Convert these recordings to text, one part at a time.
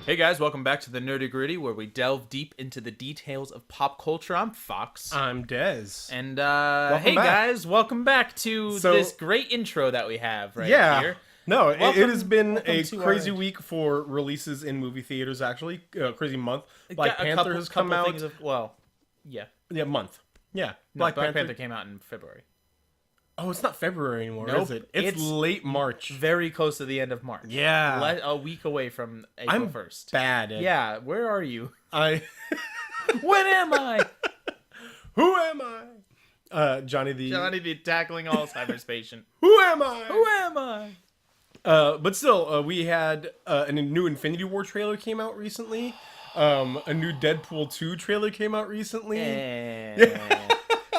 Hey guys, welcome back to the Nerdy Gritty, where we delve deep into the details of pop culture. I'm Fox. I'm Dez. And Welcome back. guys, welcome back to So- this great intro that we have right Yeah. here. No, it has been welcome a to crazy our- week for releases in movie theaters, actually. Crazy month. Black Got a Panther has come couple out. things of- yeah. Yeah, month. Yeah. No, Black Panther came out in February. Oh, it's not February anymore, Nope. is it? It's late March. Very close to the end of March. Yeah. A week away from April I'm 1st. bad at Yeah, where are you? I When am I? Who am I? Johnny the tackling Alzheimer's patient. Who am I? Who am I? But still, we had a new Infinity War trailer came out recently. A new Deadpool 2 trailer came out recently.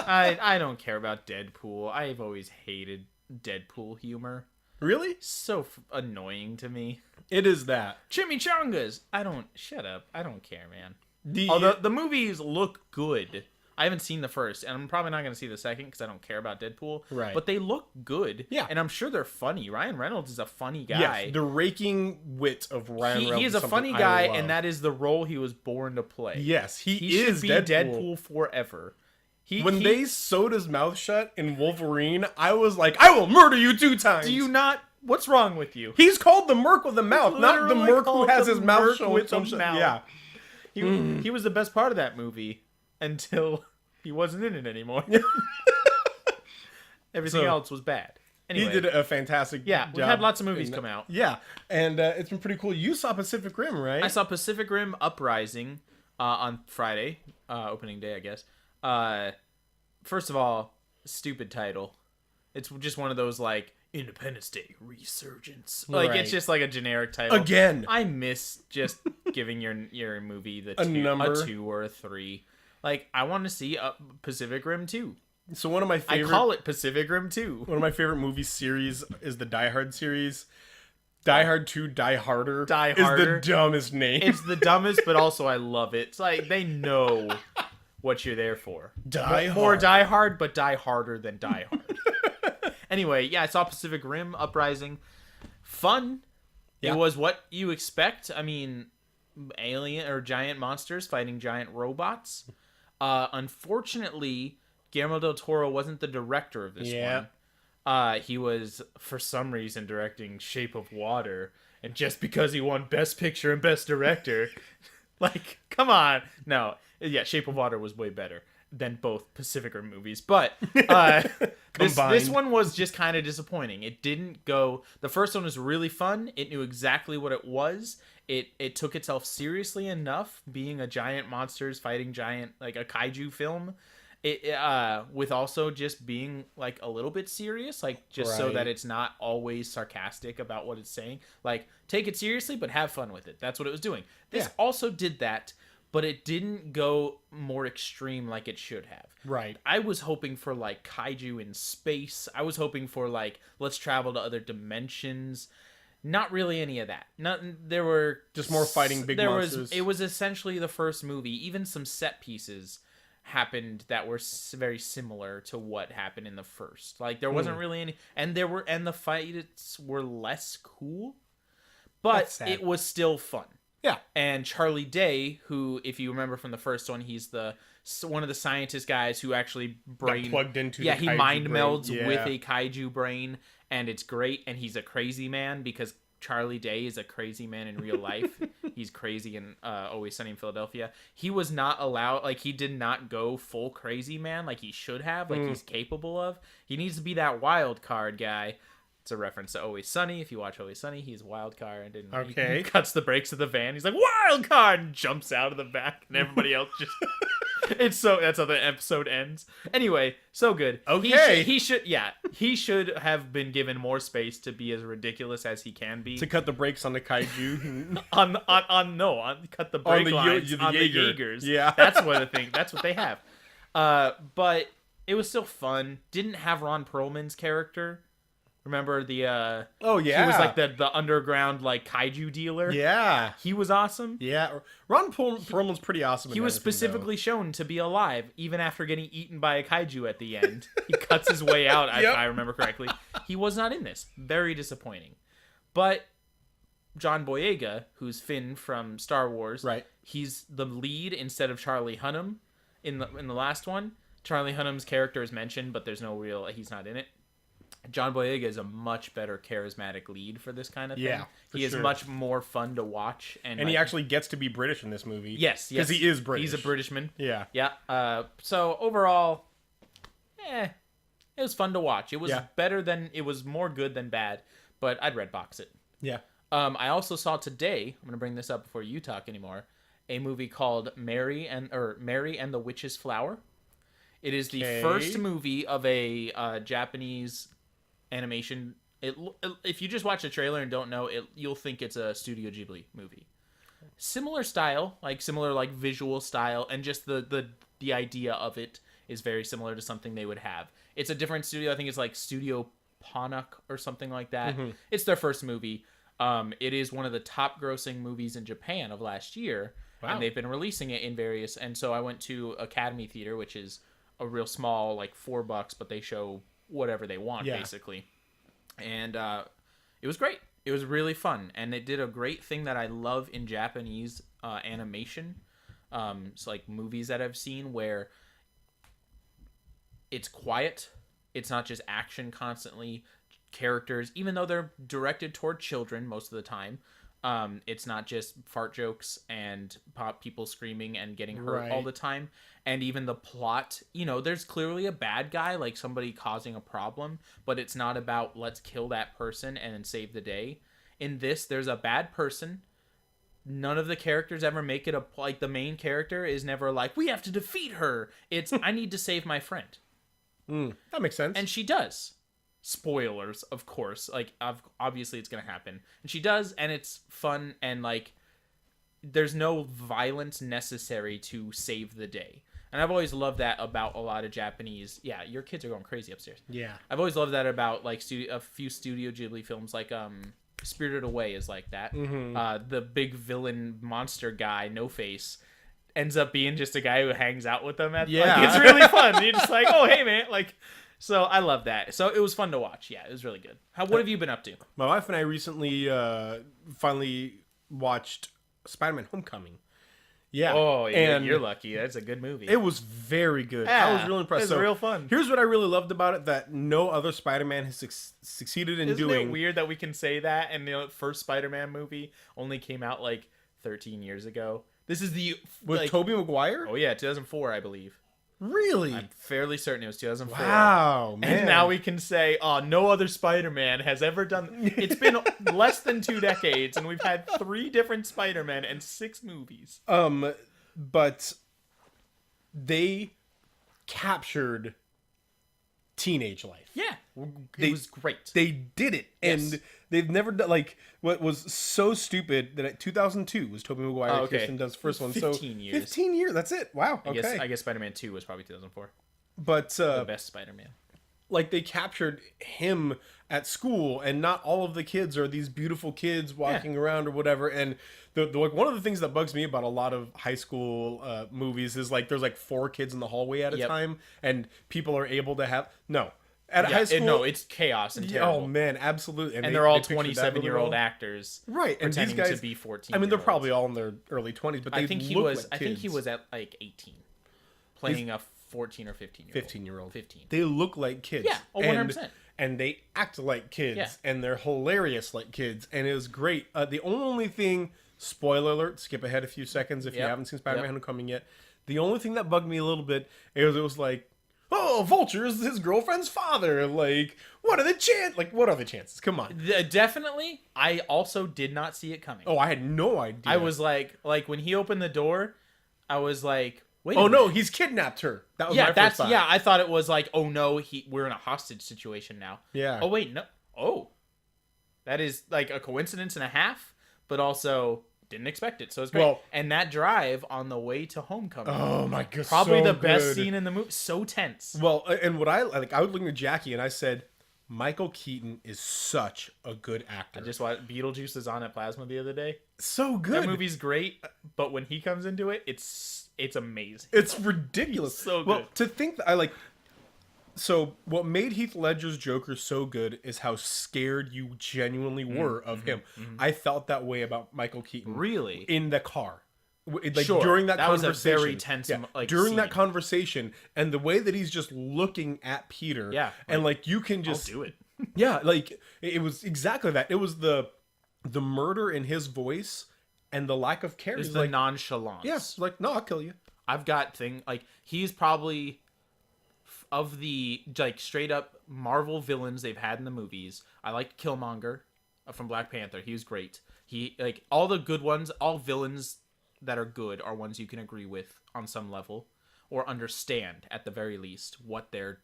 I don't care about Deadpool. I've always hated Deadpool humor. Really? So annoying to me. It is that. Chimichangas. Shut up. I don't care, man. The The movies look good. I haven't seen the first, and I'm probably not going to see the second because I don't care about Deadpool. Right. But they look good. Yeah. And I'm sure they're funny. Ryan Reynolds is a funny guy. Yes, the raking wit of Ryan Reynolds. He is a something funny I guy, love. and that is the role he was born to play. Yes, he should is be Deadpool. forever. When they sewed his mouth shut in Wolverine, I was like, I will murder you 2 times. Do you not? What's wrong with you? He's called the Merc with the mouth, not the Literally Merc who called has the his mouth Merc shut with some the shit. mouth. Yeah. He was the best part of that movie until he wasn't in it anymore. Everything else was bad. Anyway, He did a fantastic yeah, job. we've had lots of movies in- come out. Yeah, and it's been pretty cool. You saw Pacific Rim, right? I saw Pacific Rim Uprising on Friday, opening day, I guess. First of all, stupid title. It's just one of those like Independence Day Resurgence. Like Right. it's just like a generic title. Again. I miss just giving your movie A number. a 2 or a 3. Like I want to see Pacific Rim 2. So one of my favorite I call it Pacific Rim 2. one of my favorite movie series is the Die Hard series. Die Hard 2 Die Harder Die is the Harder. dumbest name. It's the dumbest, but also I love it. It's like they know what you're there for. Die More Hard. Die Hard, but die harder than Die Hard. Anyway, yeah, I saw Pacific Rim Uprising. Fun. Yeah. It was what you expect. I mean, alien or giant monsters fighting giant robots. Unfortunately, Guillermo del Toro wasn't the director of this one. He was, for some reason, directing Shape of Water. And just because he won Best Picture and Best Director, like, come on. No, yeah, Shape of Water was way better than both Pacific Rim movies. But this Combined. one was just kind of disappointing. It didn't go... The first one was really fun. It knew exactly what it was. It took itself seriously enough, being a giant monsters fighting giant, like a kaiju film. With also just being like a little bit serious, like just so Right. that it's not always sarcastic about what it's saying. Like take it seriously, but have fun with it. That's what it was doing. This Yeah. also did that, but it didn't go more extreme like it should have. Right. I was hoping for like kaiju in space. I was hoping for like let's travel to other dimensions. Not really any of that. There were Just more fighting big monsters. It was essentially the first movie. Even some set pieces happened that were very similar to what happened in the first. Like there wasn't really any, and the fights were less cool, but That's sad. it was still fun. Yeah. And Charlie Day, who, if you remember from the first one, he's one of the scientist guys who actually plugged into yeah, the he kaiju mind brain. melds Yeah. with a kaiju brain, and it's great. And he's a crazy man because Charlie Day is a crazy man in real life. He's crazy in Always Sunny in Philadelphia. He was not allowed, like he did not go full crazy man like he should have, like he's capable of. He needs to be that wild card guy. It's a reference to Always Sunny. If you watch Always Sunny, he's a wild card. And Okay. he cuts the brakes of the van. He's like, wild card! And jumps out of the back. And everybody else just... that's how the episode ends. Anyway, so good. Okay. He should have been given more space to be as ridiculous as he can be. To cut the brakes on the kaiju. Cut the brake lines the on the Jaeger. Jaegers. Yeah. That's what they have. But it was still fun. Didn't have Ron Perlman's character. Remember the Oh, yeah. he was like the underground like kaiju dealer. Yeah. He was awesome. Yeah. Ron Perlman's pretty awesome. He was specifically shown to be alive even after getting eaten by a kaiju at the end. He cuts his way out, Yep. if I remember correctly. He was not in this. Very disappointing. But John Boyega, who's Finn from Star Wars. Right. He's the lead instead of Charlie Hunnam in the last one. Charlie Hunnam's character is mentioned, but there's no real. He's not in it. John Boyega is a much better charismatic lead for this kind of thing. Yeah, he is much more fun to watch, and he actually gets to be British in this movie. Yes, because he is British. He's a Britishman. Yeah, yeah. So overall, it was fun to watch. It was it was more good than bad, but I'd Redbox it. Yeah. I also saw today. I'm gonna bring this up before you talk anymore. A movie called Mary and the Witch's Flower. It is the first movie of a Japanese animation. If you just watch the trailer and don't know it, you'll think it's a Studio Ghibli movie. Similar style, similar visual style, and just the idea of it is very similar to something they would have. It's a different studio. I think it's like Studio Ponuk or something like that. Mm-hmm. It's their first movie. It is one of the top grossing movies in Japan of last year. Wow. And they've been releasing it in various. And so I went to Academy Theater, which is a real small, $4, but they show whatever they want, basically. And it was great. It was really fun. And it did a great thing that I love in Japanese animation. It's like movies that I've seen where it's quiet. It's not just action constantly. Characters, even though they're directed toward children most of the time, it's not just fart jokes and people screaming and getting hurt all the time. And even the plot, there's clearly a bad guy, like somebody causing a problem, but it's not about let's kill that person and then save the day. In this, there's a bad person. None of the characters ever make it the main character is never like, we have to defeat her. It's, I need to save my friend. That makes sense. And she does. Spoilers, of course. Obviously it's gonna happen, and she does, and it's fun, and there's no violence necessary to save the day. And I've always loved that about a lot of Japanese. Yeah, your kids are going crazy upstairs. Yeah, I've always loved that about a few Studio Ghibli films, Spirited Away is like that. Mm-hmm. The big villain monster guy, No Face, ends up being just a guy who hangs out with them. It's really fun. You're just oh hey man, So I love that. So it was fun to watch. Yeah, it was really good. What have you been up to? My wife and I recently finally watched Spider-Man Homecoming. Yeah. Oh, yeah, you're lucky. That's a good movie. It was very good. I was really impressed. It was real fun. Here's what I really loved about it that no other Spider-Man has succeeded in doing. Isn't it weird that we can say that and the first Spider-Man movie only came out 13 years ago? This is with Tobey Maguire? Oh yeah, 2004, I believe. Really? I'm fairly certain it was 2004. Wow, man. And now we can say, no other Spider-Man has ever done... It's been less than 2 decades, and we've had 3 different Spider-Men and 6 movies. But they captured teenage life. Yeah. It was great. They did it. Yes. And they've never done, what was so stupid that 2002 was Tobey Maguire and Kirsten Dunst's first one. 15 years. 15 years. That's it. Wow. Okay. I guess Spider-Man 2 was probably 2004. But the best Spider-Man. They captured him at school, and not all of the kids are these beautiful kids walking around or whatever. And one of the things that bugs me about a lot of high school movies is there's 4 kids in the hallway at a time, and people are able to have at high school. It's chaos and terrible. Oh man, absolutely. And they're all 27-year-old actors, right? And pretending these guys to be 14. I mean, they're probably all in their early 20s, but I think he was at 18, playing a 14 or 15-year-old. 15. They look like kids. Yeah, 100%. And they act like kids, and they're hilarious like kids, and it was great. The only thing, spoiler alert, skip ahead a few seconds if you haven't seen Spider-Man Homecoming yet. The only thing that bugged me a little bit is oh, Vulture is his girlfriend's father. What are the chances? Come on. Definitely. I also did not see it coming. Oh, I had no idea. I was when he opened the door, I was wait. Oh no, he's kidnapped her. That was my first thought. Yeah, I thought it was oh no, we're in a hostage situation now. Yeah. Oh wait, no. Oh, that is a coincidence and a half, but also didn't expect it. So it's great. Well, and that drive on the way to Homecoming. Oh my god, probably the best scene in the movie. So tense. Well, and what I was looking at Jackie and I said, Michael Keaton is such a good actor. I just watched Beetlejuice is on at Plasma the other day. So good. That movie's great, but when he comes into it, it's amazing. It's ridiculous. It's so good. Well, to think that So what made Heath Ledger's Joker so good is how scared you genuinely were of him. I felt that way about Michael Keaton. Really? In the car. Like Sure. during that was conversation. a very tense during scene. that conversation, and the way that he's just looking at Peter. Yeah. And like you can just I'll do it. Yeah, like it was exactly that. It was the murder in his voice and the lack of care. It's He's the like, nonchalance. yeah, like, no, I'll kill you. I've got he's probably of the like straight up Marvel villains they've had in the movies. I liked Killmonger from Black Panther. He was great. He like all the good ones, all villains that are good are ones you can agree with on some level or understand at the very least what their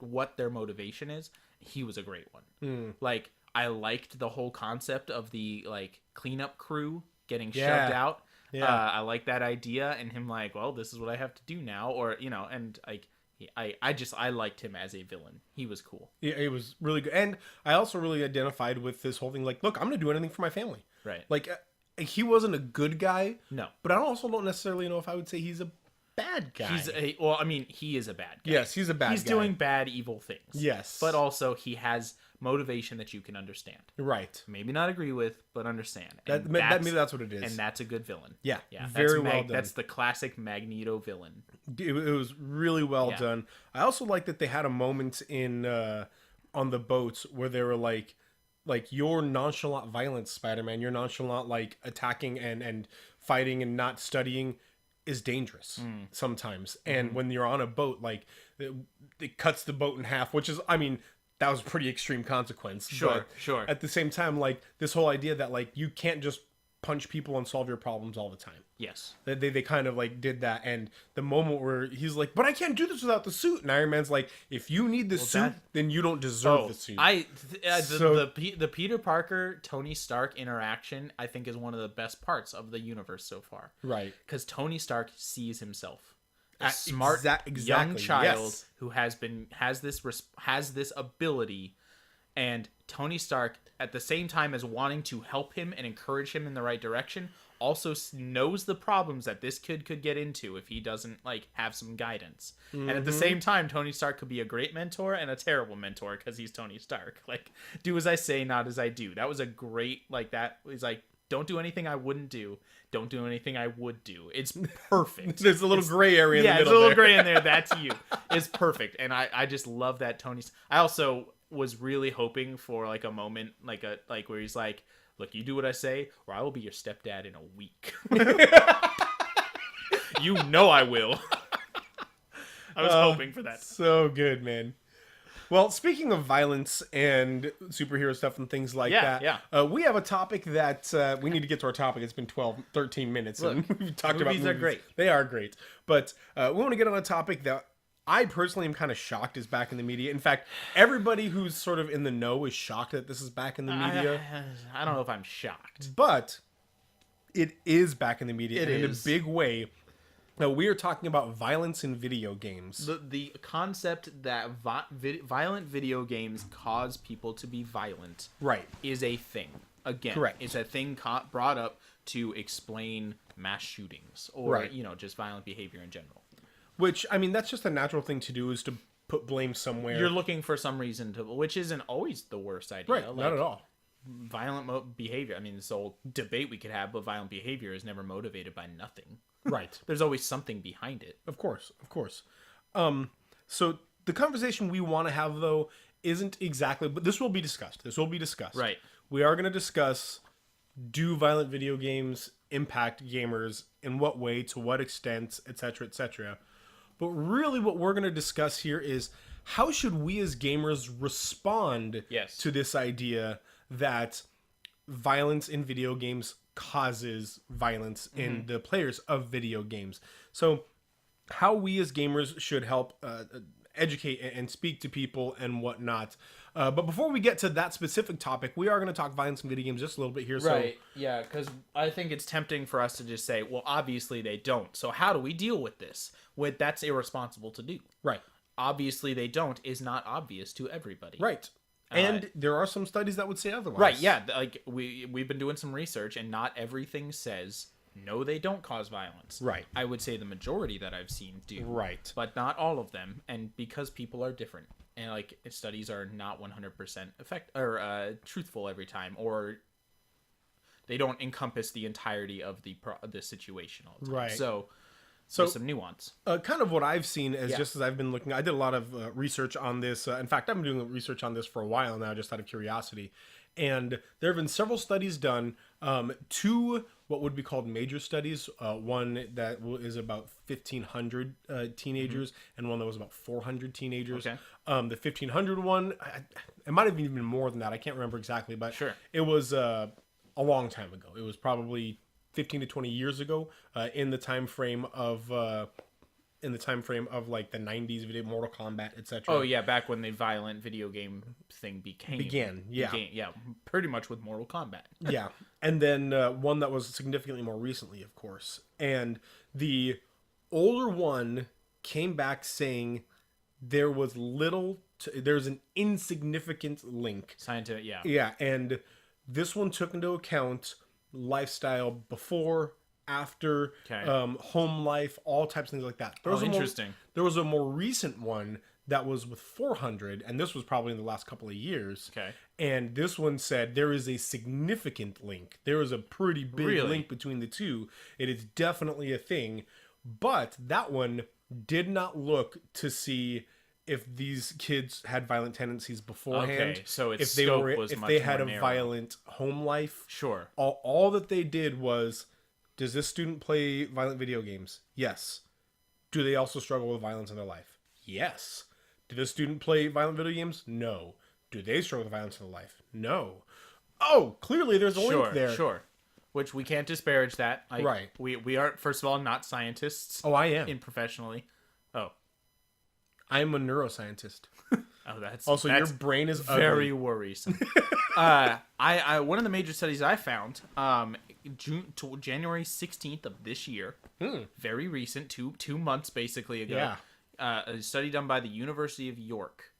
motivation is. He was a great one. Like I liked the whole concept of the like cleanup crew getting shoved out. Yeah. I like that idea and him like, well, this is what I have to do now, or and like I liked him as a villain. He was cool. Yeah, it was really good. And I also really identified with this whole thing. Like, look, I'm going to do anything for my family. Right. Like, he wasn't a good guy. No. But I also don't necessarily know if I would say he's a bad guy. He is a bad guy. Yes, he's a bad guy. He's doing bad, evil things. Yes. But also, he has motivation that you can understand. Right. Maybe not agree with, but understand. Maybe that's what it is. And that's a good villain. Yeah. Very well done. That's the classic Magneto villain. It was really well done. I also like that they had a moment in on the boats where they were like your nonchalant violence, Spider-Man, your nonchalant like attacking and fighting and not studying is dangerous sometimes. And when you're on a boat, like it cuts the boat in half, which is, I mean, that was a pretty extreme consequence. Sure. At the same time, like this whole idea that like you can't just punch people and solve your problems all the time. Yes. They kind of like did that, and the moment where he's like, but I can't do this without the suit, and Iron Man's like, if you need the suit, then you don't deserve the suit. The Peter Parker Tony Stark interaction I think is one of the best parts of the universe so far. Right. Because Tony Stark sees himself. A smart young child who has this ability, and Tony Stark at the same time as wanting to help him and encourage him in the right direction also knows the problems that this kid could get into if he doesn't like have some guidance. And at the same time, Tony Stark could be a great mentor and a terrible mentor because he's Tony Stark. Like, do as I say, not as I do. That was a great, like, that was like, don't do anything I wouldn't do. Don't do anything I would do. It's perfect. There's a little gray area in the middle. Yeah, there's a little gray in there. That's you. It's perfect. And I just love that Tony. I also was really hoping for like a moment, like where he's like, look, you do what I say, or I will be your stepdad in a week. You know I will. I was hoping for that. So good, man. Well, speaking of violence and superhero stuff and things like that, we have a topic that we need to get to our topic. It's been 13 minutes. Look, and we've talked about movies are great. They are great. But we want to get on a topic that I personally am kind of shocked is back in the media. In fact, everybody who's sort of in the know is shocked that this is back in the media. I don't know if I'm shocked. But it is back in the media in a big way. Now, we are talking about violence in video games. The concept that violent video games cause people to be violent is a thing. Again, correct. It's a thing brought up to explain mass shootings or, just violent behavior in general. Which, I mean, that's just a natural thing to do, is to put blame somewhere. You're looking for some reason to, which isn't always the worst idea. Right, not at all. Violent behavior. I mean, this whole debate we could have, but violent behavior is never motivated by nothing. Right. There's always something behind it. Of course. So the conversation we want to have, though, isn't exactly, but this will be discussed. Right. We are going to discuss, do violent video games impact gamers, in what way, to what extent, etc., etc. But really what we're going to discuss here is, how should we as gamers respond to this idea that violence in video games causes violence in the players of video games? So how we as gamers should help educate and speak to people and whatnot. But before we get to that specific topic, we are going to talk violence in video games just a little bit here. Right, yeah, because I think it's tempting for us to just say, well, obviously they don't. So how do we deal with this? That's irresponsible to do. Right. Obviously they don't is not obvious to everybody. Right. And there are some studies that would say otherwise. Right, yeah. Like we've been doing some research, and not everything says No, they don't cause violence. Right. I would say the majority that I've seen do. Right. But not all of them, and because people are different, and like studies are not 100% truthful every time, or they don't encompass the entirety of the situation all the time. Right. So there's some nuance. Kind of what I've seen is just as I've been looking, I did a lot of research on this. In fact, I've been doing research on this for a while now, just out of curiosity. And there have been several studies done, two what would be called major studies. One that is about 1,500 teenagers, and one that was about 400 teenagers. Okay. The 1,500 one, it might have even been more than that. I can't remember exactly, but it was a long time ago. It was probably 15 to 20 years ago, in the time frame of like the 90s video, Mortal Kombat, etc. Oh yeah, back when the violent video game thing began. Pretty much with Mortal Kombat. Yeah, and then one that was significantly more recently, of course. And the older one came back saying there was there's an insignificant link. Scientific, yeah. Yeah, and this one took into account lifestyle before, after, home life, all types of things like that. Interesting. There was a more recent one that was with 400, and this was probably in the last couple of years. Okay. And this one said there is a significant link. There is a pretty big link between the two. It is definitely a thing. But that one did not look to see if these kids had violent tendencies beforehand. Okay, so its if they had a narrow. violent home life. Sure. All that they did was, does this student play violent video games? Yes. Do they also struggle with violence in their life? Yes. Did this student play violent video games? No. Do they struggle with violence in their life? No. Oh, clearly there's a link there. Sure. Which we can't disparage that. Right. We are, first of all, not scientists. Oh, I am. Professionally. Oh. I am a neuroscientist. That's your brain is very ugly. worrisome. I one of the major studies I found, January 16th of this year, very recent, two months basically ago. Yeah. A study done by the University of York.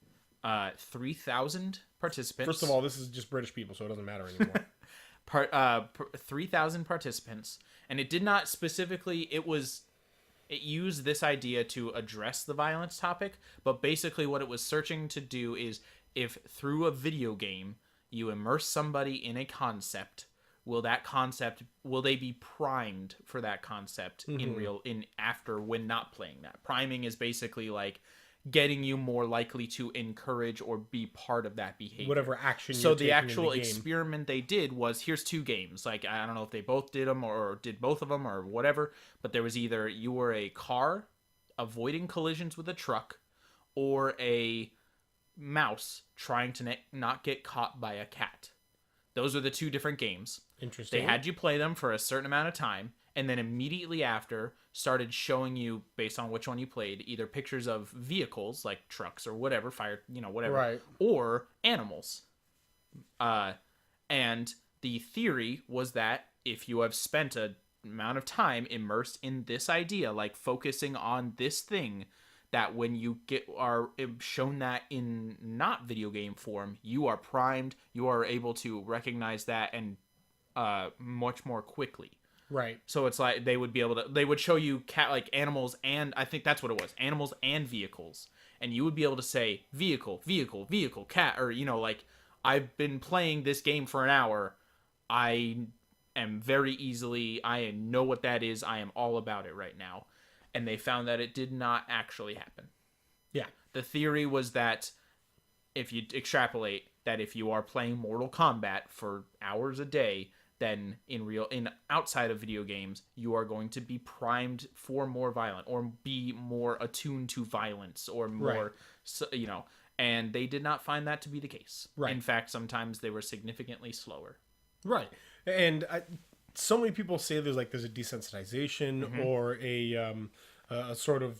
3,000 participants. First of all, this is just British people, so it doesn't matter anymore. 3,000 participants, and it did not specifically. It used this idea to address the violence topic, but basically what it was searching to do is, if through a video game you immerse somebody in a concept, will they be primed for that concept after when not playing that? Priming is basically like getting you more likely to encourage or be part of that behavior. Whatever action you're So taking the actual in the game. experiment they did was, here's two games. Like, I don't know if they both did them or did both of them or whatever, but there was either you were a car avoiding collisions with a truck, or a mouse trying to not get caught by a cat. Those are the two different games. Interesting. They had you play them for a certain amount of time, and then immediately after started showing you, based on which one you played, either pictures of vehicles like trucks or whatever, whatever, right, or animals. And the theory was that if you have spent a amount of time immersed in this idea, like focusing on this thing, that when you are shown that in not video game form, you are primed, you are able to recognize that and much more quickly. Right. So it's like they would show you animals, and I think that's what it was, animals and vehicles. And you would be able to say vehicle, cat, or I've been playing this game for an hour. I know what that is. I am all about it right now. And they found that it did not actually happen. Yeah. The theory was that if you extrapolate that if you are playing Mortal Kombat for hours a day, then in outside of video games, you are going to be primed for more violent, or be more attuned to violence, or more, and they did not find that to be the case. Right. In fact, sometimes they were significantly slower. Right. And so many people say there's a desensitization, or a sort of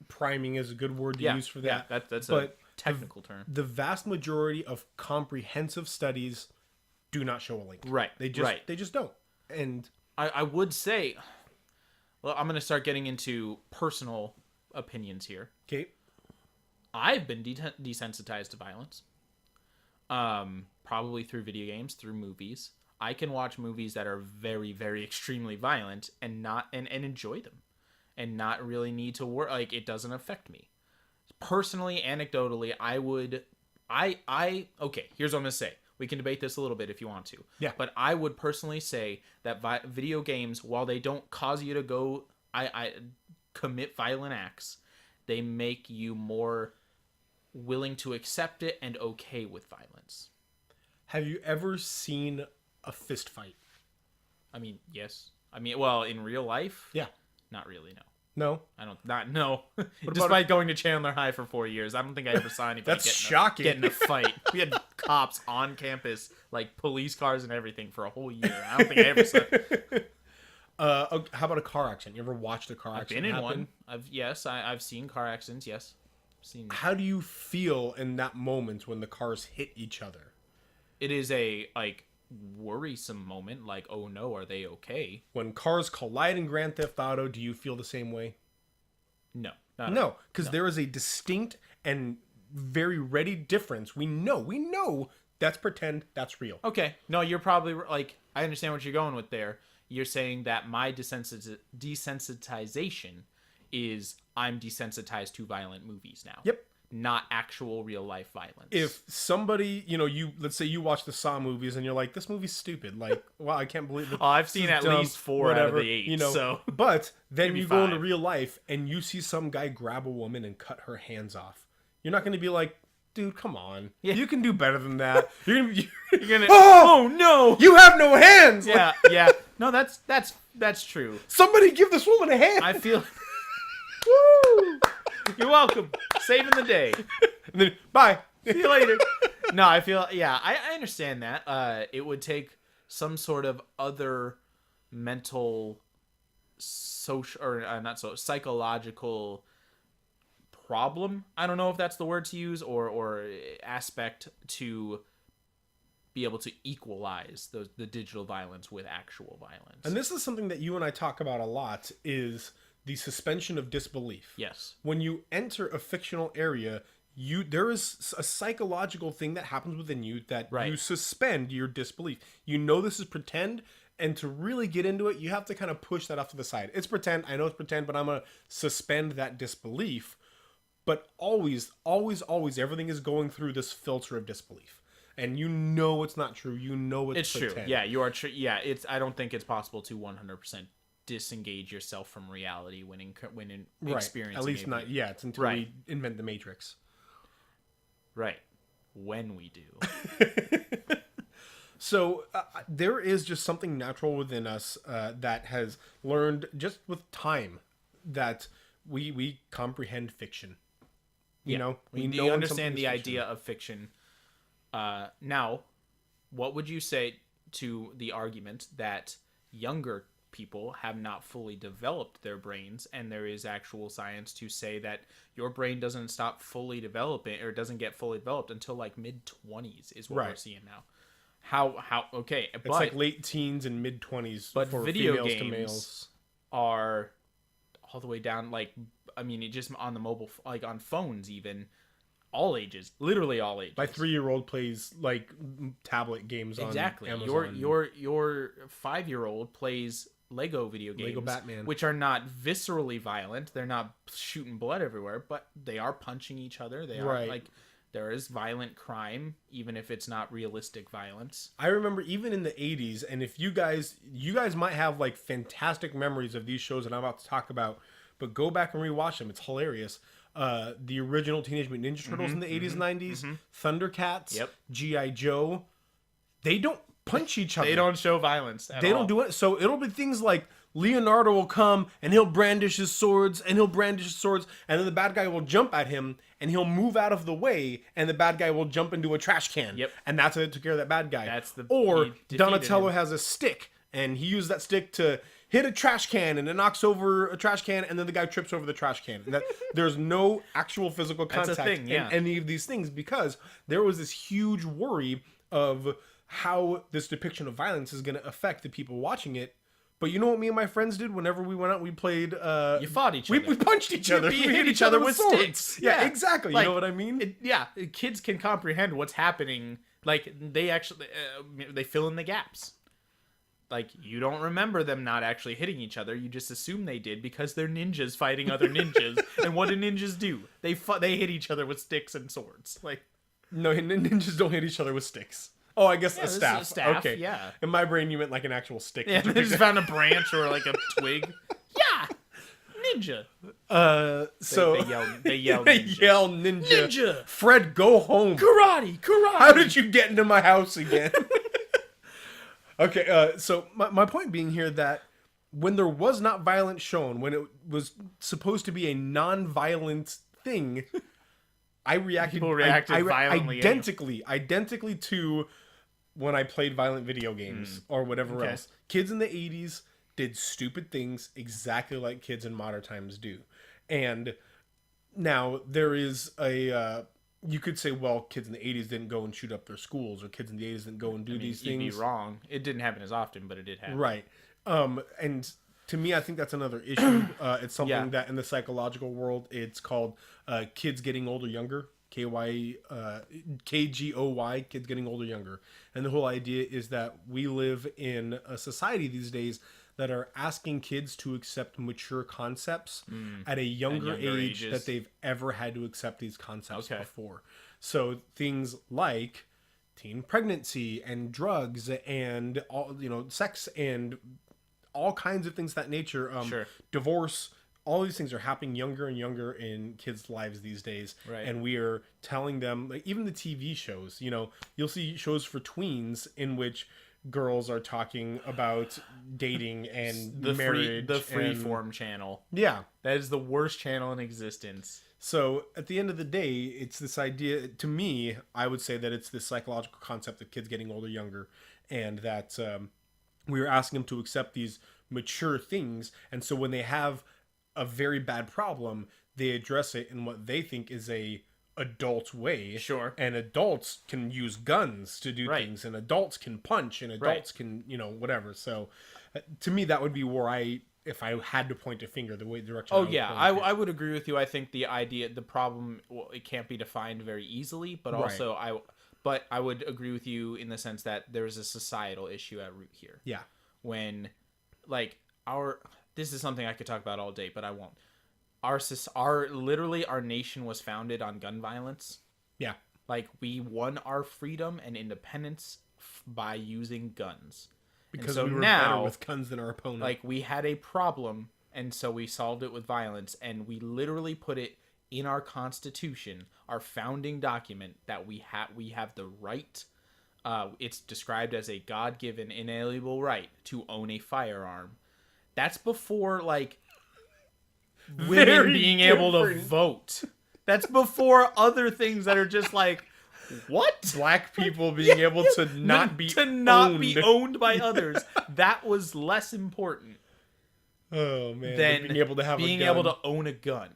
priming is a good word to use for that. Yeah, that's a technical term. The vast majority of comprehensive studies do not show a link. Right. They just don't. And I would say, well, I'm going to start getting into personal opinions here. Okay. I've been desensitized to violence. Probably through video games, through movies. I can watch movies that are very, very extremely violent and not and enjoy them, and not really need to work. Like, it doesn't affect me personally. Anecdotally, okay, here's what I'm gonna say. We can debate this a little bit if you want to. Yeah. But I would personally say that video games, while they don't cause you to go commit violent acts, they make you more willing to accept it and okay with violence. Have you ever seen a fist fight? I mean, yes. I mean, well, in real life? Yeah. Not really, no. No? No. Despite going to Chandler High for 4 years, I don't think I ever saw anybody That's shocking. Get in a fight. We had cops on campus, like police cars and everything for a whole year. I don't think I ever saw... How about a car accident? You ever watched a car accident I've been in happen? one. I've seen car accidents, yes. How do you feel in that moment when the cars hit each other? It is a, like, worrisome moment. Like, oh no, are they okay? When cars collide in Grand Theft Auto, do you feel the same way? No. No, because there is a distinct and very ready difference. We know that's pretend, that's real. Okay. No, you're probably, like, I understand what you're going with there. You're saying that my desensitization is I'm desensitized to violent movies now. Yep. Not actual real life violence. If somebody, let's say you watch the Saw movies and you're like, this movie's stupid. Like, wow, I can't believe it. Oh, I've seen at least 4 out of the 8. So. But then you 5. go into real life and you see some guy grab a woman and cut her hands off. You're not going to be like, dude, come on. Yeah. You can do better than that. You're gonna oh no! You have no hands! Yeah, yeah. No, that's true. Somebody give this woman a hand! I feel... Woo! You're welcome. Saving the day. And then, bye. See you later. No, I feel... Yeah, I understand that. It would take some sort of other mental, social... Or not so... Psychological problem. I don't know if that's the word to use, or aspect to be able to equalize the digital violence with actual violence. And this is something that you and I talk about a lot, is the suspension of disbelief. Yes. When you enter a fictional area, there is a psychological thing that happens within you that you suspend your disbelief. You know this is pretend, and to really get into it, you have to kind of push that off to the side. It's pretend. I know it's pretend, but I'm going to suspend that disbelief. But always, always, always, everything is going through this filter of disbelief. And you know it's not true. You know it's pretend. True. Yeah, you are true. Yeah, I don't think it's possible to 100% disengage yourself from reality when experiencing. At least not yet, until we invent the Matrix. Right. When we do. So there is just something natural within us that has learned just with time that we comprehend fiction. You know, we understand the idea of fiction. Now, what would you say to the argument that younger people have not fully developed their brains, and there is actual science to say that your brain doesn't stop fully developing, or doesn't get fully developed until like mid-20s is what we're seeing now. How okay, it's like late teens and mid-20s, but for video females games to males are all the way down, like, I mean, it just on the mobile, like on phones, even all ages, literally all ages. My 3-year-old plays like tablet games on Amazon. Your 5-year-old plays Lego video games, Lego Batman, which are not viscerally violent. They're not shooting blood everywhere, but they are punching each other. They are like, there is violent crime, even if it's not realistic violence. I remember even in the 80s, and if you guys might have like fantastic memories of these shows that I'm about to talk about, but go back and rewatch them. It's hilarious. The original Teenage Mutant Ninja Turtles in the 80s and 90s, Thundercats, G.I. Joe, they don't punch each other. They don't show violence at all. They don't do it. So it'll be things like Leonardo will come and he'll brandish his swords, and then the bad guy will jump at him and he'll move out of the way, and the bad guy will jump into a trash can. Yep. And that's how they took care of that bad guy. Or Donatello has a stick, and he used that stick to hit a trash can, and it knocks over a trash can, and then the guy trips over the trash can. And there's no actual physical contact in any of these things, because there was this huge worry of how this depiction of violence is going to affect the people watching it. But you know what me and my friends did whenever we went out? We played... you fought each other. We punched each other. We hit each other with sticks. Yeah, exactly. Like, you know what I mean? Kids can comprehend what's happening. Like, they actually... they fill in the gaps. like, you don't remember them not actually hitting each other. You just assume they did because they're ninjas fighting other ninjas. And what do ninjas do? They hit each other with sticks and swords. Like, no, ninjas don't hit each other with sticks. Oh, I guess yeah, a staff. A staff. Okay. Yeah. In my brain, you meant like an actual stick. Yeah, they just found a branch or like a twig. Yeah, ninja. So they yell. They Ninja. yell ninja. Ninja. Fred, go home. Karate. How did you get into my house again? Okay. So my point being here that when there was not violence shown, when it was supposed to be a non-violent thing, I reacted. People reacted violently. Identically to when I played violent video games or whatever else. Kids in the 80s did stupid things exactly like kids in modern times do. And now there is a... you could say, well, kids in the 80s didn't go and shoot up their schools, or kids in the 80s didn't go and do these things. You'd be wrong. It didn't happen as often, but it did happen. Right. And to me, I think that's another issue. It's something that in the psychological world, it's called kids getting older younger. KGOY, kids getting older younger. And the whole idea is that we live in a society these days that are asking kids to accept mature concepts at a younger age that they've ever had to accept these concepts before. So things like teen pregnancy and drugs and all, sex and all kinds of things of that nature, divorce, all these things are happening younger and younger in kids' lives these days. Right. And we are telling them, like, even the TV shows, you'll see shows for tweens in which girls are talking about dating and marriage. The Freeform channel. Yeah. That is the worst channel in existence. So at the end of the day, it's this idea, to me, I would say that it's this psychological concept of kids getting older, younger, and that we're asking them to accept these mature things. And so when they have a very bad problem, they address it in what they think is a adult way. Sure. And adults can use guns to do things, and adults can punch, and adults can, whatever. So to me, that would be where if I had to point a finger, the direction. I would agree with you. I think the problem, it can't be defined very easily, but also I would agree with you in the sense that there is a societal issue at root here. Yeah. When, like, this is something I could talk about all day, but I won't. Literally our nation was founded on gun violence. Yeah. Like, we won our freedom and independence by using guns. Because we were better with guns than our opponent. Like, we had a problem, and so we solved it with violence, and we literally put it in our Constitution, our founding document, that we have the right. It's described as a God-given inalienable right to own a firearm. That's before, like, women being able to vote. That's before other things that are just like, what? Black people being able to not be owned by others. That was less important. Oh man! Than being able to have able to own a gun.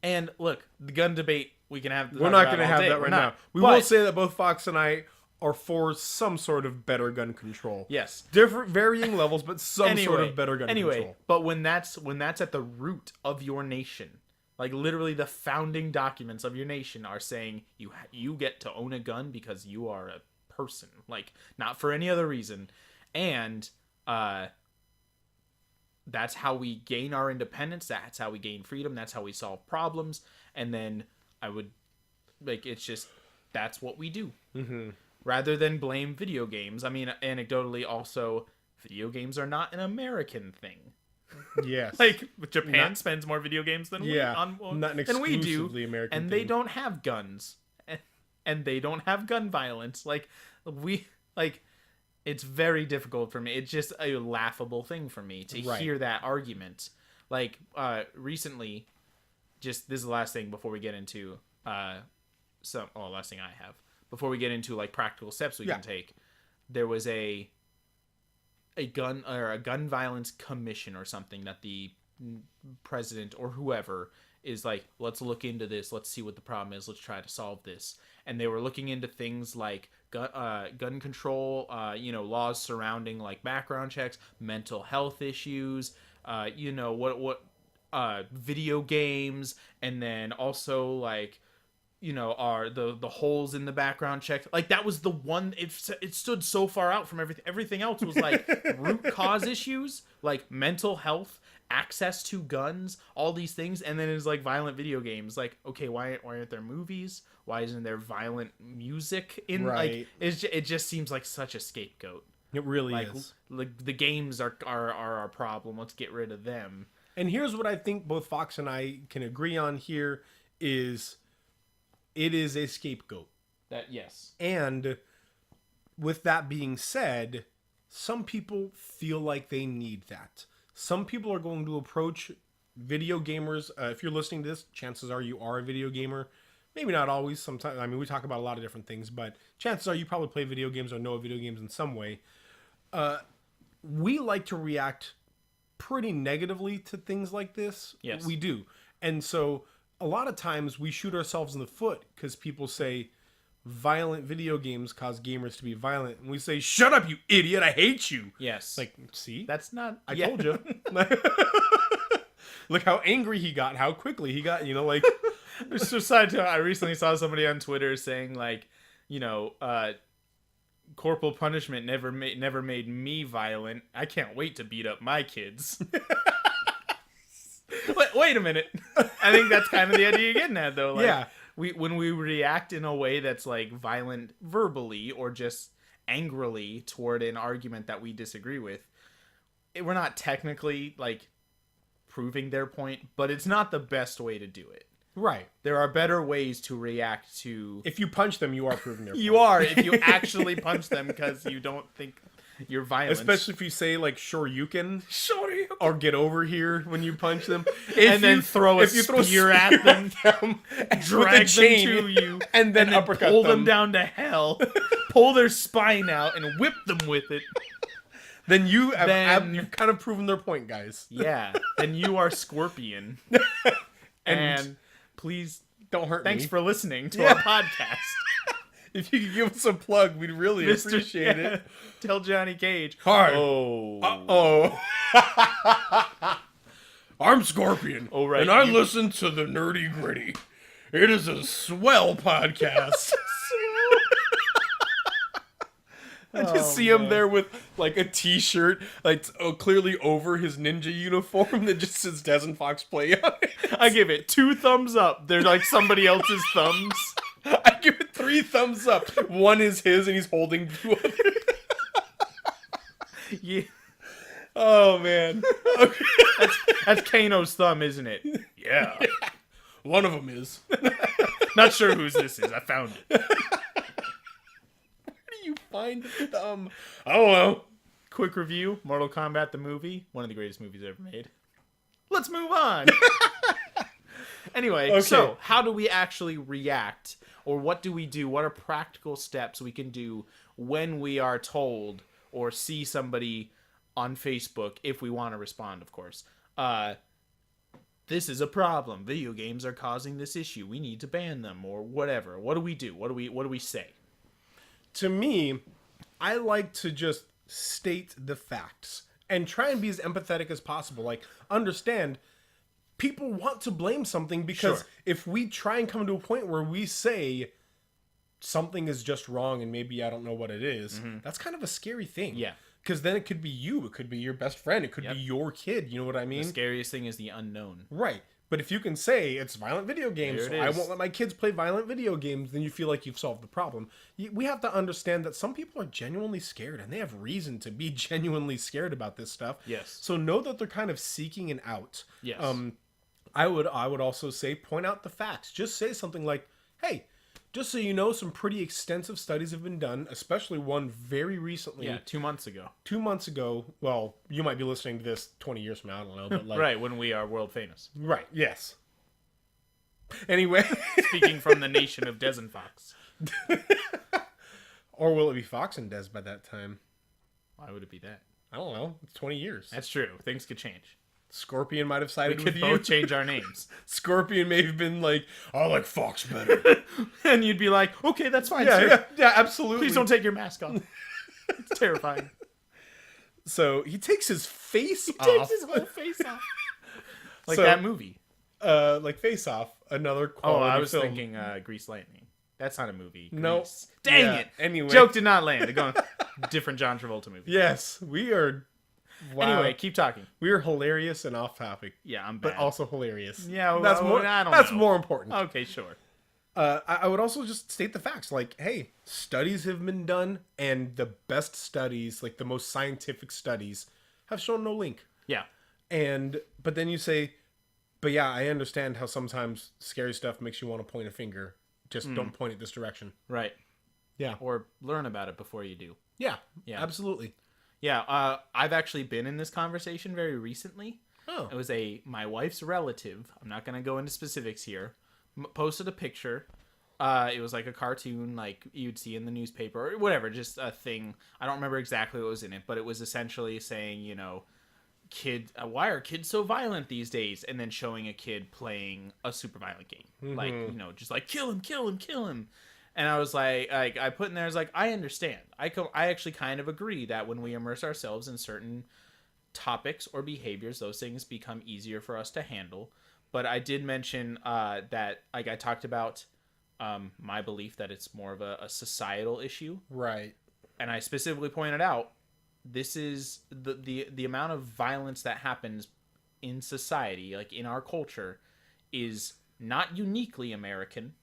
And look, the gun debate we can have. We're not going to have that right now. We will say that both Fox and I are for some sort of better gun control. Yes. Different, varying levels, but some sort of better gun control. But when that's at the root of your nation, like literally the founding documents of your nation are saying you get to own a gun because you are a person, like not for any other reason. And that's how we gain our independence. That's how we gain freedom. That's how we solve problems. And then that's what we do. Mm-hmm. Rather than blame video games. I mean, anecdotally, also, video games are not an American thing. Yes. Like, Japan spends more video games than we do. American and they don't have guns. And they don't have gun violence. It's very difficult for me. It's just a laughable thing for me to hear that argument. Like, recently, this is the last thing before we get into, last thing I have. Before we get into like practical steps we can take, there was a gun violence commission or something that the president or whoever is like, let's look into this, let's see what the problem is, let's try to solve this. And they were looking into things like gun control, laws surrounding like background checks, mental health issues, video games, and then also like are the holes in the background check. Like that was the one. It stood so far out from everything. Everything else was like root cause issues, like mental health, access to guns, all these things, and then it's like violent video games. Like, okay, why aren't there movies? Why isn't there violent music in? Right. Like, it just seems like such a scapegoat. It really is. Like the games are our problem. Let's get rid of them. And here's what I think both Fox and I can agree on here is it is a scapegoat. Yes. And with that being said, some people feel like they need that. Some people are going to approach video gamers. If you're listening to this, chances are you are a video gamer. Maybe not always. Sometimes, I mean, we talk about a lot of different things, but chances are you probably play video games or know video games in some way. We like to react pretty negatively to things like this. Yes. We do. And so a lot of times we shoot ourselves in the foot because people say violent video games cause gamers to be violent. And we say, shut up, you idiot. I hate you. Yes. Like, see? That's not... I told you. Look how angry he got, how quickly he got, like... I recently saw somebody on Twitter saying, like, corporal punishment never made me violent. I can't wait to beat up my kids. Wait a minute. I think that's kind of the idea you're getting at, though. Like, yeah. When we react in a way that's like violent verbally or just angrily toward an argument that we disagree with, we're not technically like proving their point, but it's not the best way to do it. Right. There are better ways to react to... If you punch them, you are proving their point. You are, if you actually punch them because you don't think you're violent. Especially if you say, like, sure you can. Sure you can. Or get over here when you punch them. Then throw a spear at them, drag them to you, and then uppercut pull them down to hell, pull their spine out, and whip them with it. Then you've kind of proven their point, guys. Yeah. Then you are Scorpion. And please don't hurt me. Thanks for listening to our podcast. If you could give us a plug, we'd really appreciate it. Tell Johnny Cage. Hard. Oh. Uh-oh. I'm Scorpion. Oh, right. And I listen to the Nerdy Gritty. It is a swell podcast. I just see him there with like a t-shirt, like clearly over his ninja uniform that just says dezandfoxplay on it. I give it 2 thumbs up. They're like somebody else's thumbs. I give it 3 thumbs up. One is his and he's holding 2 others. Yeah. Oh man. Okay. That's Kano's thumb, isn't it? Yeah. One of them is. Not sure whose this is. I found it. You find the thumb. I don't know. Quick review: Mortal Kombat the movie, one of the greatest movies ever made. Let's move on. Anyway, okay. So how do we actually react, or what do we do? What are practical steps we can do when we are told or see somebody on Facebook, if we want to respond, of course. This is a problem. Video games are causing this issue. We need to ban them, or whatever. What do we do? What do we say? To me, I like to just state the facts and try and be as empathetic as possible. Like, understand, people want to blame something because if we try and come to a point where we say something is just wrong and maybe I don't know what it is, that's kind of a scary thing. Yeah. Because then it could be you. It could be your best friend. It could be your kid. You know what I mean? The scariest thing is the unknown. Right. But if you can say it's violent video games, so I won't let my kids play violent video games, then you feel like you've solved the problem. We have to understand that some people are genuinely scared, and they have reason to be genuinely scared about this stuff. Yes. So know that they're kind of seeking an out. Yes. I would also say point out the facts. Just say something like, hey, just so you know, some pretty extensive studies have been done, especially one very recently. Yeah, 2 months ago. 2 months ago. Well, you might be listening to this 20 years from now. I don't know. But like, right, when we are world famous. Right, yes. Anyway. Speaking from the nation of Des and Fox. Or will it be Fox and Des by that time? Why would it be that? I don't know. It's 20 years. That's true. Things could change. Scorpion might have sided with you. We could both change our names. Scorpion may have been like, I like Fox better. And you'd be like, okay, that's fine, yeah, sir. Yeah, absolutely. Please don't take your mask off. It's terrifying. So he takes his face off. He takes his whole face off. Like that movie. like Face Off, another quality I was film. thinking Grease Lightning. That's not a movie. No. Grease. Dang it. Anyway. Joke did not land. They're going different John Travolta movie. Yes, we are. Wow. Anyway, keep talking. We are hilarious and off topic. Yeah, I'm bad. But also hilarious. Yeah, well, that's more. I don't that's know. more important. Okay, sure. I would also just state the facts. Like, hey, studies have been done, and the best studies, like the most scientific studies, have shown no link. Yeah. But then you say, but yeah, I understand how sometimes scary stuff makes you want to point a finger. Just don't point it this direction. Right. Yeah. Or learn about it before you do. Yeah. Absolutely. Yeah. I've actually been in this conversation very recently. Oh. It was my wife's relative. I'm not going to go into specifics here. Posted a picture. It was like a cartoon like you'd see in the newspaper or whatever, just a thing. I don't remember exactly what was in it, but it was essentially saying, you know, why are kids so violent these days? And then showing a kid playing a super violent game. Mm-hmm. Like, you know, just like kill him, kill him, kill him. And I was like I put in there, I was like, I understand. I actually kind of agree that when we immerse ourselves in certain topics or behaviors, those things become easier for us to handle. But I did mention that, like, I talked about my belief that it's more of a societal issue. Right. And I specifically pointed out, this is the amount of violence that happens in society, like in our culture, is not uniquely American,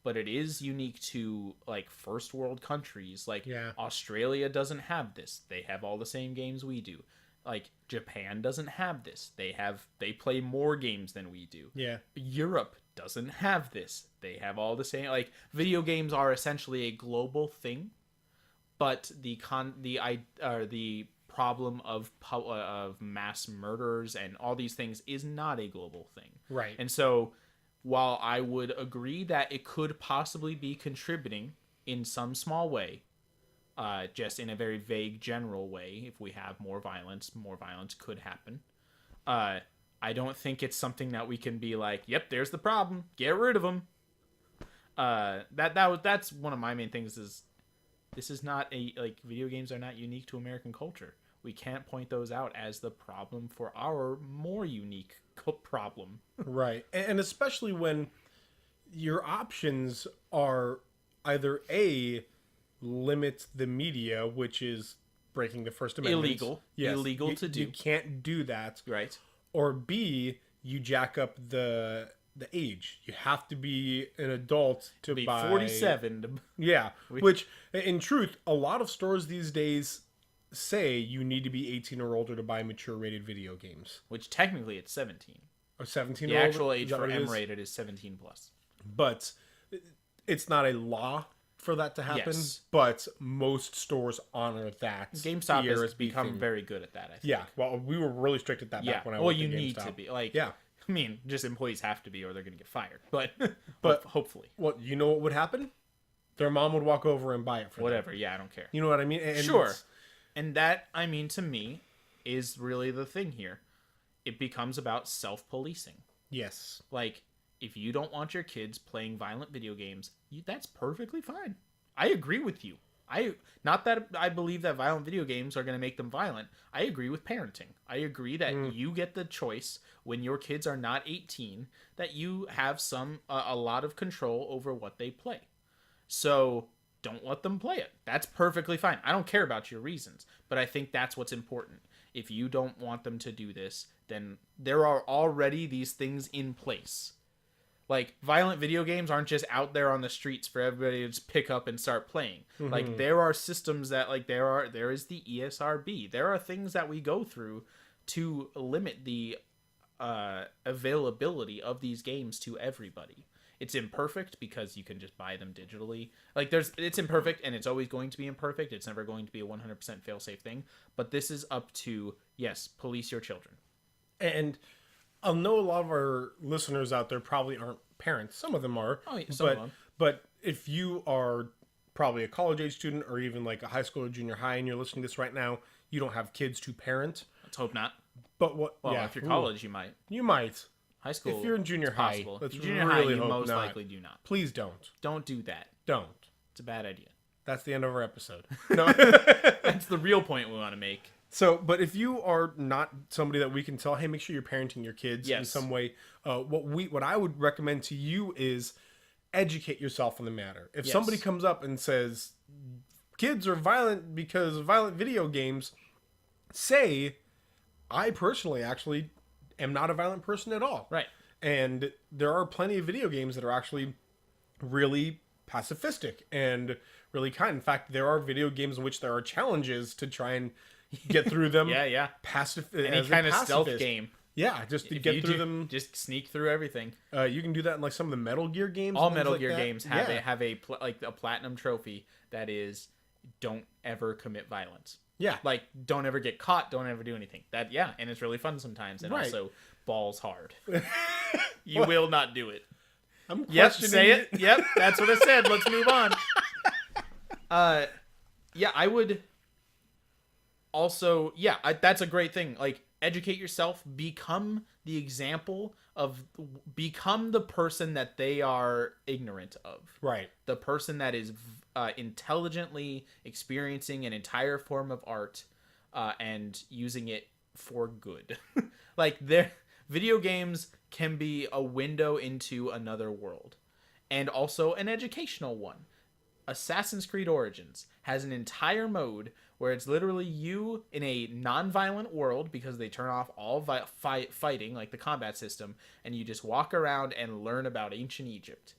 but it is unique to like first world countries. Like Australia doesn't have this. They have all the same games we do. Like Japan doesn't have this. They play more games than we do. Yeah. Europe doesn't have this. They have all the same, like video games are essentially a global thing. But the problem of mass murders and all these things is not a global thing. Right. And so, while I would agree that it could possibly be contributing in some small way, just in a very vague, general way, if we have more violence could happen. I don't think it's something that we can be like, yep, there's the problem, get rid of them. That's one of my main things is, this is not video games are not unique to American culture. We can't point those out as the problem for our more unique problem. Right. And especially when your options are either A, limit the media, which is breaking the First Amendment. Illegal. Yes. Illegal to do. You can't do that. Right. Or B, you jack up the age. You have to be an adult to buy 47. Which in truth, a lot of stores these days say you need to be 18 or older to buy mature rated video games. Which technically it's 17. Or 17 the or older? The actual age for M-rated is 17 plus. But it's not a law for that to happen. Yes. But most stores honor that. GameStop has become very good at that, I think. Yeah. Well, we were really strict at that back when I worked at GameStop. Well, you need to be. I mean, just employees have to be or they're going to get fired. But hopefully. Well, you know what would happen? Their mom would walk over and buy it for whatever. them. Yeah, I don't care. You know what I mean? And sure. And that, I mean, to me, is really the thing here. It becomes about self-policing. Yes. Like, if you don't want your kids playing violent video games, that's perfectly fine. I agree with you. Not that I believe that violent video games are going to make them violent. I agree with parenting. I agree that you get the choice when your kids are not 18 that you have a lot of control over what they play. So don't let them play it. That's perfectly fine. I don't care about your reasons, but I think that's what's important. If you don't want them to do this, then there are already these things in place. Like, violent video games aren't just out there on the streets for everybody to just pick up and start playing. Mm-hmm. Like, there are systems that, like, there is the ESRB. There are things that we go through to limit the availability of these games to everybody. It's imperfect because you can just buy them digitally. Like, it's imperfect, and it's always going to be imperfect. It's never going to be a 100% fail-safe thing. But this is up to, yes, police your children. And I'll know a lot of our listeners out there probably aren't parents. Some of them are. Oh, yeah, some of them. But if you are probably a college-age student or even like a high school or junior high and you're listening to this right now, you don't have kids to parent. Let's hope not. But what? Well, if you're college, you might. You might. High school. If you're in junior high, possible. Let's junior really high, you hope most not. likely do not. Please don't. Don't do that. Don't. It's a bad idea. That's the end of our episode. No. That's the real point we want to make. So, but if you are not somebody that we can tell, hey, make sure you're parenting your kids in some way. What I would recommend to you is educate yourself on the matter. If somebody comes up and says kids are violent because of violent video games, say, I personally actually am not a violent person at all. Right. And there are plenty of video games that are actually really pacifistic and really kind. In fact, there are video games in which there are challenges to try and get through them. Yeah. Any kind of stealth game. Yeah, just to get through them. Just sneak through everything. You can do that in like some of the Metal Gear games. All Metal Gear games have a platinum trophy that is don't ever commit violence. Yeah. Like don't ever get caught, don't ever do anything. And it's really fun sometimes, and also balls hard. You will not do it. I'm questioning say it. Yep, that's what I said. Let's move on. I would also that's a great thing. Like educate yourself, become the example become the person that they are ignorant of. Right. The person that is intelligently experiencing an entire form of art and using it for good. Like video games can be a window into another world and also an educational one. Assassin's Creed Origins has an entire mode where it's literally you in a non-violent world because they turn off all fighting, like the combat system, and you just walk around and learn about ancient Egypt.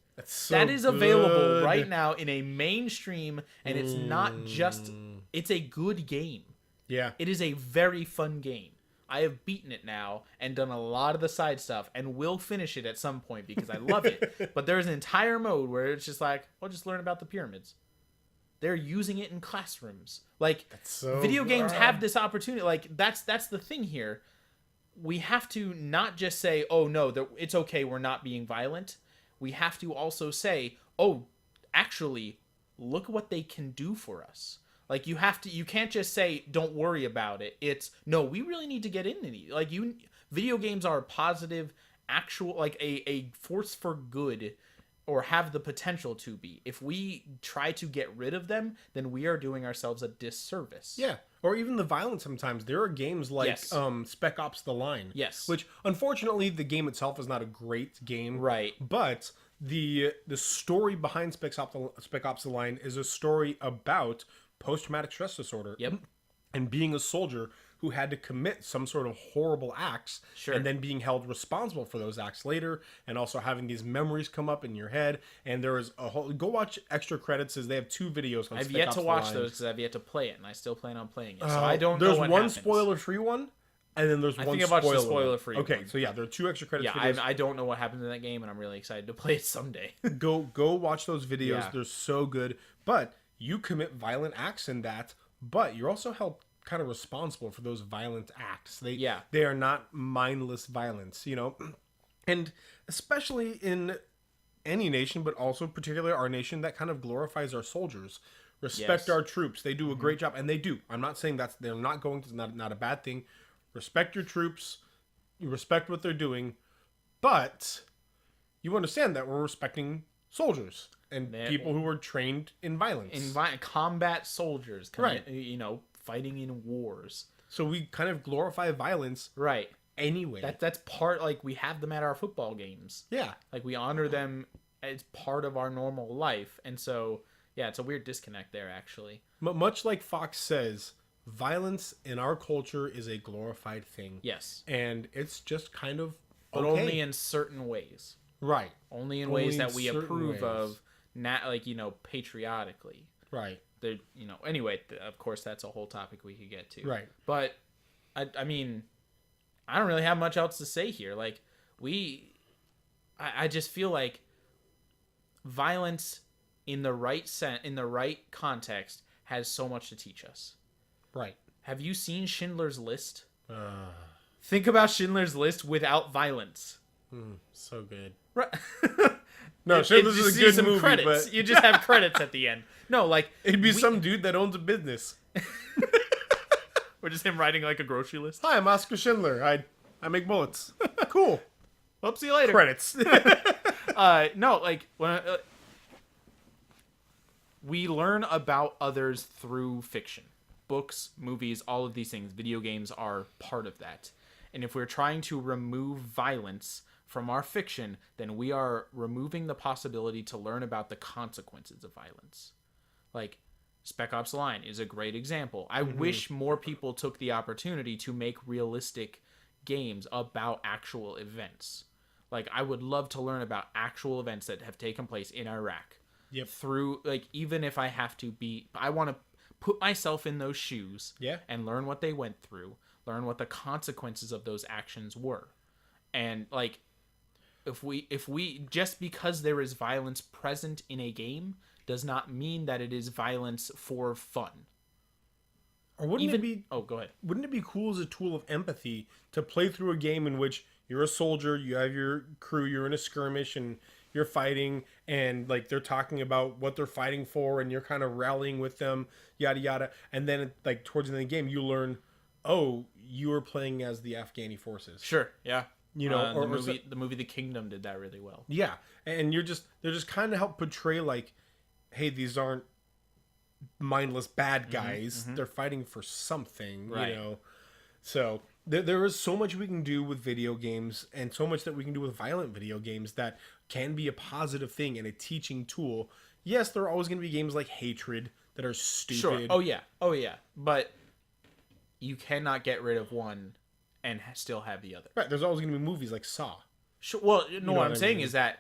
That is available right now in a mainstream, and it's not just... It's a good game. Yeah. It is a very fun game. I have beaten it now and done a lot of the side stuff and will finish it at some point because I love it. But there's an entire mode where it's just like, well, just learn about the pyramids. They're using it in classrooms. Like, video games have this opportunity. Like, that's the thing here. We have to not just say, oh, no, it's okay, we're not being violent. We have to also say, oh, actually, look what they can do for us. Like, you can't just say, don't worry about it. It's, no, we really need to get into these. Like, video games are positive, actual, like, a force for good, or have the potential to be. If we try to get rid of them, then we are doing ourselves a disservice. Yeah. Or even the violence sometimes. There are games like Spec Ops The Line. Yes. Which, unfortunately, the game itself is not a great game. Right. But the story behind Spec Ops The Line is a story about post-traumatic stress disorder. Yep. And being a soldier who had to commit some sort of horrible acts, and then being held responsible for those acts later, and also having these memories come up in your head. And there is a whole... Go watch extra credits, as they have 2 videos on I've Spec yet Ops to The watch Line. those because I've yet to play it, and I still plan on playing it. So I don't know There's what one happens. spoiler-free one, and then there's one I think I watched the spoiler-free one. Okay, one. so yeah, there are 2 extra credits. Yeah, I don't know what happens in that game, and I'm really excited to play it someday. Go watch those videos. Yeah. They're so good. But you commit violent acts in that, but you're also held kind of responsible for those violent acts. They are not mindless violence, you know? And especially in any nation, but also particularly our nation, that kind of glorifies our soldiers. Respect our troops. They do a great job, and they do. I'm not saying they're not going to, not a bad thing. Respect your troops. You respect what they're doing, but you understand that we're respecting soldiers and people who are trained in violence. Combat soldiers, you know, fighting in wars. So we kind of glorify violence. Right. Anyway. That's part, like, we have them at our football games. Yeah. Like, we honor them as part of our normal life. And so, yeah, it's a weird disconnect there, actually. Much like Fox says, violence in our culture is a glorified thing. Yes. And it's just kind of But only in certain ways. Right. Only in ways that we approve of, not, like, you know, patriotically. Right. You know, anyway, of course, that's a whole topic we could get to. Right. But, I mean, I don't really have much else to say here. Like, I just feel like violence in the right context has so much to teach us. Right. Have you seen Schindler's List? Think about Schindler's List without violence. So good. Right. No, Schindler's is a good movie, credits. But... You just have credits at the end. No, like... It'd be some dude that owns a business. Or just him writing, like, a grocery list. Hi, I'm Oscar Schindler. I make bullets. Cool. Well, see you later. Credits. No, like, when we learn about others through fiction. books, movies, all of these things, video games are part of that. And if we're trying to remove violence from our fiction, then we are removing the possibility to learn about the consequences of violence. Like, Spec Ops: The Line is a great example. I wish more people took the opportunity to make realistic games about actual events. Like, I would love to learn about actual events that have taken place in Iraq. Yep. Through, like, even if I have to I want to put myself in those shoes. Yeah. And learn what they went through. Learn what the consequences of those actions were. And, like, if we just because there is violence present in a game does not mean that it is violence for fun. Or wouldn't it be... Oh, go ahead. Wouldn't it be cool as a tool of empathy to play through a game in which you're a soldier, you have your crew, you're in a skirmish, and you're fighting, and like they're talking about what they're fighting for, and you're kind of rallying with them, yada yada, and then like towards the end of the game, you learn, oh, you were playing as the Afghani forces. Sure, yeah. You know, the movie The Kingdom did that really well. Yeah, and they're just kind of help portray like, hey, these aren't mindless bad guys. They're fighting for something, right. You know. So there is so much we can do with video games, and so much that we can do with violent video games that can be a positive thing and a teaching tool. Yes, there are always going to be games like Hatred that are stupid. Sure. Oh yeah. But you cannot get rid of one and still have the other. Right. There's always going to be movies like Saw. Sure. Well, no, what I'm saying is that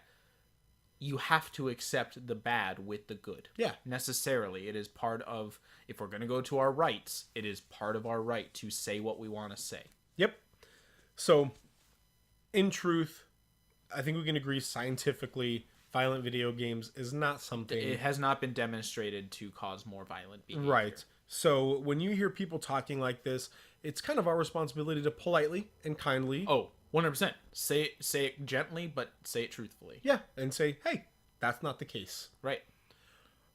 you have to accept the bad with the good. Yeah. Necessarily. It is part of, if we're going to go to our rights, it is part of our right to say what we want to say. Yep. So, in truth, I think we can agree scientifically, violent video games is not something... It has not been demonstrated to cause more violent behavior. Right. So, when you hear people talking like this, it's kind of our responsibility to politely and kindly... Oh, 100%. Say it gently, but say it truthfully. Yeah, and say, hey, that's not the case. Right.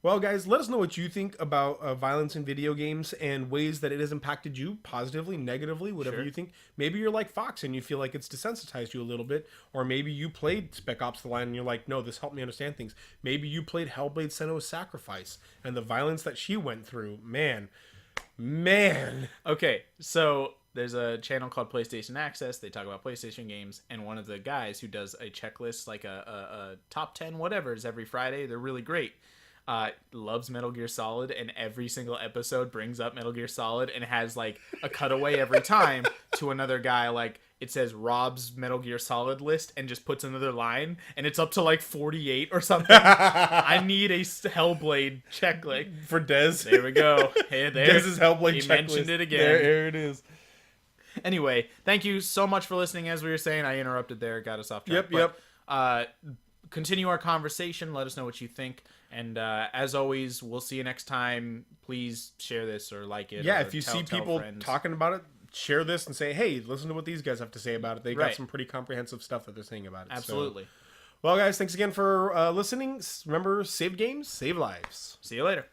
Well, guys, let us know what you think about violence in video games and ways that it has impacted you positively, negatively, whatever you think. Maybe you're like Fox and you feel like it's desensitized you a little bit. Or maybe you played Spec Ops: The Line and you're like, no, this helped me understand things. Maybe you played Hellblade: Senua's Sacrifice and the violence that she went through. Man. Okay, so there's a channel called PlayStation Access. They talk about PlayStation games, and one of the guys who does a checklist, like a top 10 whatevers every Friday, they're really great, loves Metal Gear Solid, and every single episode brings up Metal Gear Solid and has like a cutaway every time to another guy, like it says Rob's Metal Gear Solid list and just puts another line and it's up to like 48 or something. I need a Hellblade checklist for Dez. There we go. Hey, there. Dez's Hellblade checklist. He mentioned it again. There it is. Anyway, thank you so much for listening. As we were saying, I interrupted there, got us off track. Yep. Continue our conversation. Let us know what you think. And as always, we'll see you next time. Please share this or like it. Yeah, or if you see people talking about it, share this and say, hey, listen to what these guys have to say about it. They got some pretty comprehensive stuff that they're saying about it. Absolutely. So, well, guys, thanks again for listening. Remember, save games, save lives. See you later.